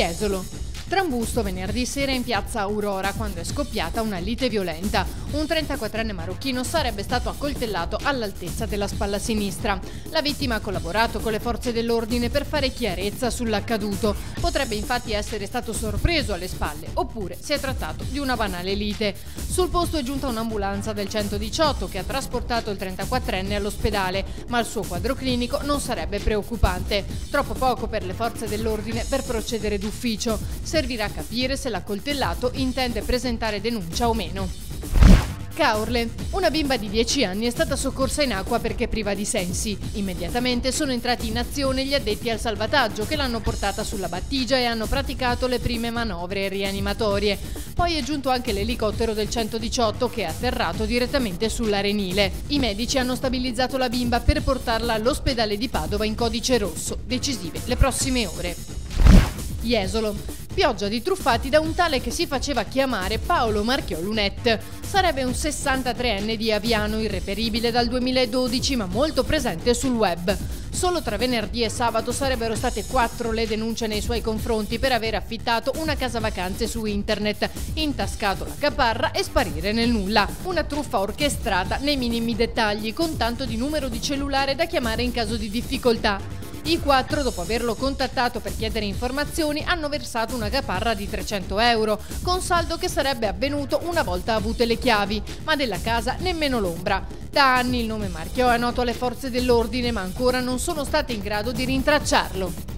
Jesolo. Trambusto venerdì sera in piazza Aurora quando è scoppiata una lite violenta. Un 34enne marocchino sarebbe stato accoltellato all'altezza della spalla sinistra. La vittima ha collaborato con le forze dell'ordine per fare chiarezza sull'accaduto. Potrebbe infatti essere stato sorpreso alle spalle, oppure si è trattato di una banale lite. Sul posto è giunta un'ambulanza del 118 che ha trasportato il 34enne all'ospedale, ma il suo quadro clinico non sarebbe preoccupante. Troppo poco per le forze dell'ordine per procedere d'ufficio. Servirà capire se l'accoltellato intende presentare denuncia o meno. Caorle. Una bimba di 10 anni è stata soccorsa in acqua perché priva di sensi. Immediatamente sono entrati in azione gli addetti al salvataggio che l'hanno portata sulla battigia e hanno praticato le prime manovre rianimatorie. Poi è giunto anche l'elicottero del 118 che è atterrato direttamente sull'arenile. I medici hanno stabilizzato la bimba per portarla all'ospedale di Padova in codice rosso. Decisive le prossime ore. Jesolo. Pioggia di truffati da un tale che si faceva chiamare Paolo Marchiò Lunet. Sarebbe un 63enne di Aviano, irreperibile dal 2012 ma molto presente sul web. Solo tra venerdì e sabato sarebbero state 4 le denunce nei suoi confronti per aver affittato una casa vacanze su internet, intascato la caparra e sparire nel nulla. Una truffa orchestrata nei minimi dettagli, con tanto di numero di cellulare da chiamare in caso di difficoltà. I 4, dopo averlo contattato per chiedere informazioni, hanno versato una caparra di 300 euro, con saldo che sarebbe avvenuto una volta avute le chiavi, ma della casa nemmeno l'ombra. Da anni il nome Marchiò è noto alle forze dell'ordine, ma ancora non sono state in grado di rintracciarlo.